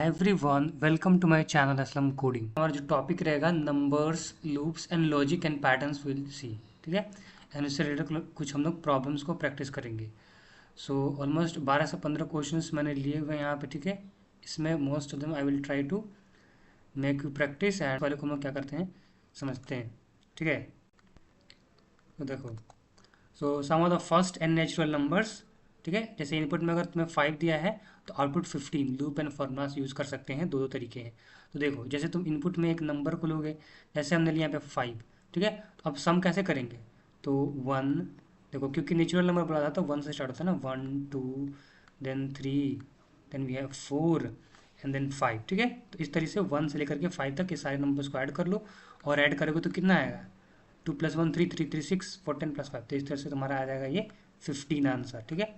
Everyone welcome to my channel Aslam coding. हमारा जो topic रहेगा numbers loops and logic and patterns will see. ठीक है, एंड उससे रिलेटेड कुछ हम लोग प्रॉब्लम्स को प्रैक्टिस करेंगे। सो ऑलमोस्ट 12 से 15 क्वेश्चंस मैंने लिए हुए हैं यहाँ पे। ठीक है, इसमें most of them I will try to make you practice and वाले को हम लोग क्या करते हैं समझते हैं। ठीक है, तो देखो, so sum of the first n natural numbers. ठीक है, जैसे इनपुट में अगर तुम्हें 5 दिया है तो output 15। Loop and formulas use कर सकते हैं, दो तरीके हैं। तो देखो, जैसे तुम इनपुट में एक नंबर को लोगे, जैसे हमने लिया यहाँ पे 5। ठीक है, तो अब सम कैसे करेंगे? तो 1, देखो क्योंकि नेचुरल नंबर बोला था तो 1 से स्टार्ट होता है ना, 1 2 then 3 then we have 4 and then 5। ठीक है, तो इस तरीके से 1 से लेकर के 5 तक ये सारे नंबर्स को ऐड कर लो, और ऐड करोगे तो कितना आएगा? 2 + 1 3 3 3 6 4 10 + 5। तो इस तरह से तुम्हारा आ जाएगा ये 15 आंसर। ठीक है,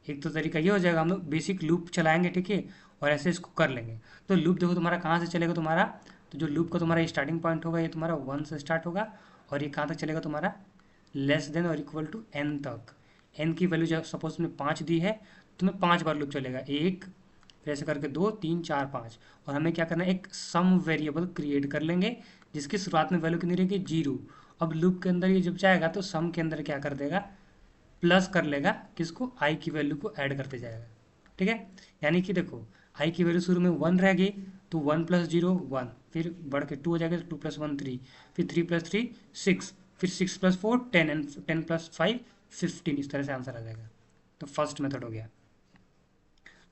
एक तो तरीका ये हो जाएगा, हम लोग बेसिक लूप चलाएंगे। ठीक है, और ऐसे इसको कर लेंगे। तो लूप देखो तुम्हारा कहाँ से चलेगा तुम्हारा, तो जो लूप का तुम्हारा स्टार्टिंग पॉइंट होगा ये तुम्हारा 1 से स्टार्ट होगा, और ये कहाँ तक चलेगा तुम्हारा लेस देन और इक्वल टू n तक। n की वैल्यू जब सपोज तुमने 5 दी है, तुम्हें 5 बार लूप चलेगा, एक फिर ऐसे करके 2 3 4 5। और हमें क्या करना है, एक सम वेरिएबल क्रिएट कर लेंगे जिसकी शुरुआत में वैल्यू कितनी रहेगी? 0। अब लूप के अंदर ये जब जाएगा तो सम के अंदर क्या कर देगा, प्लस कर लेगा किसको? आई की वैल्यू को ऐड करते जाएगा। ठीक है, यानी कि देखो आई की वैल्यू शुरू में 1 रहेगी तो 1 + 0 1, फिर बढ़ के 2 हो जाएगा तो 2 + 1 3, फिर 3 + 3 6, फिर 6 + 4 10 एंड 10 + 5 15। इस तरह से आंसर आ जाएगा। तो फर्स्ट मेथड हो गया।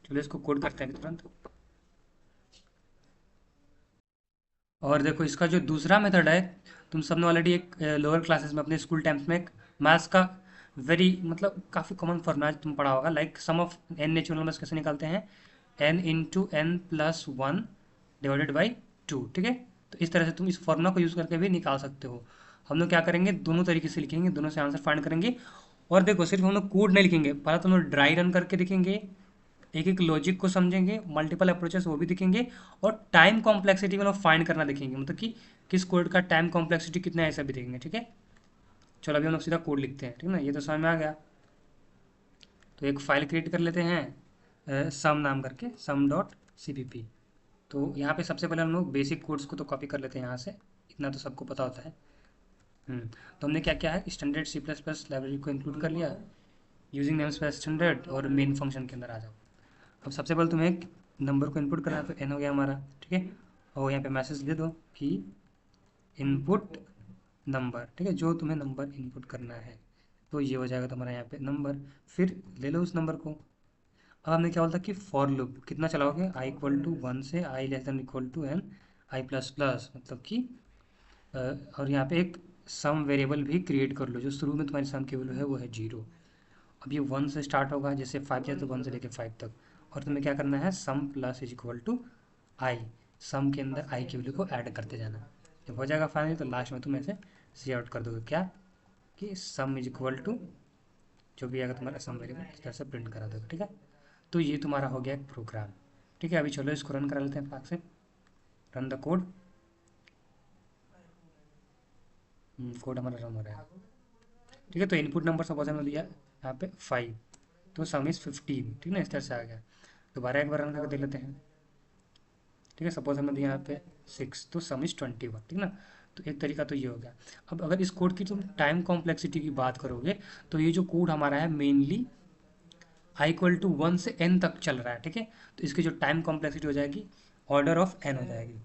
चलो इसको कोड करते हैं तुरंत। और देखो इसका जो दूसरा मेथड है, तुम सबने ऑलरेडी एक लोअर क्लासेस में अपने स्कूल टाइम्स में एक मैथ्स का वेरी मतलब काफ़ी कॉमन फॉर्मूला तुम पढ़ा होगा, like sum of n natural numbers कैसे निकालते हैं? n into n plus 1 divided by 2। ठीक है, तो इस तरह से तुम इस फॉर्मूला को यूज़ करके भी निकाल सकते हो। हम लोग क्या करेंगे, दोनों तरीके से लिखेंगे, दोनों से आंसर फाइंड करेंगे। और देखो सिर्फ हम लोग कोड नहीं लिखेंगे, पहले तो हम लोग ड्राई रन करके देखेंगे, एक एक लॉजिक को समझेंगे, मल्टीपल अप्रोचेस वो भी दिखेंगे, और टाइम कॉम्प्लेक्सिटी मतलब फाइंड करना देखेंगे, मतलब कि किस कोड का टाइम कॉम्प्लेक्सिटी कितना है ऐसा भी देखेंगे। ठीक है, चलो अभी हम लोग सीधा कोड लिखते हैं। ठीक है ना, ये तो समझ में आ गया। तो एक फाइल क्रिएट कर लेते हैं सम नाम करके, sum.cpp। तो यहाँ पे सबसे पहले हम लोग बेसिक कोड्स को तो कॉपी कर लेते हैं यहाँ से, इतना तो सबको पता होता है। तो हमने क्या क्या है, standard C plus plus library को इंक्लूड कर लिया, यूजिंग नेम्स स्पेस स्टैंडर्ड, और मेन फंक्शन के अंदर आ जाओ। अब सबसे पहले तुम्हें एक नंबर को इनपुट करना है, तो n हो गया हमारा। ठीक है, और यहाँ पे मैसेज दे दो कि इनपुट नंबर। ठीक है, जो तुम्हें नंबर इनपुट करना है, तो ये हो जाएगा तुम्हारा यहाँ पे नंबर। फिर ले लो उस नंबर को। अब हमने क्या बोला था कि फॉर लूप कितना चलाओगे, i = 1 से i <= n i plus plus, मतलब कि और यहाँ पे एक सम वेरिएबल भी क्रिएट कर लो, जो शुरू में तुम्हारी सम की वैल्यू है वो है 0। अब ये 1 से स्टार्ट होगा, जैसे 5 है तो 1 से लेके 5 तक। और तुम्हें क्या करना है, सम प्लस = आई, सम के अंदर आई की वैल्यू को ऐड करते जाना। जब हो जाएगा फाइनली तो लास्ट में तुम ऐसे सी आउट कर दोगे क्या, कि सम = जो भी आएगा तुम्हारा सम वेरिएबल, इस तरह से प्रिंट करा दोगे। ठीक है, तो ये तुम्हारा हो गया एक प्रोग्राम। ठीक है, अभी चलो इसको रन करा लेते हैं फटाक से। Run the code. कोड हमारा रन हो रहा है। ठीक है, तो इनपुट नंबर सपोज हमने दिया यहाँ पे 5, तो सम इज़ 15। ठीक है ना, इस तरह से आ गया। दोबारा एक बार रन करके देख लेते हैं। ठीक है, सपोज हमने दिया यहाँ पे 6, तो सम इज़ 21। ठीक ना, तो एक तरीका तो ये हो गया। अब अगर इस कोड की तुम टाइम कॉम्प्लेक्सिटी की बात करोगे, तो ये जो कोड हमारा है मेनली i = 1 से n तक चल रहा है। ठीक है, तो इसकी जो टाइम कॉम्प्लेक्सिटी हो जाएगी ऑर्डर ऑफ n हो जाएगी।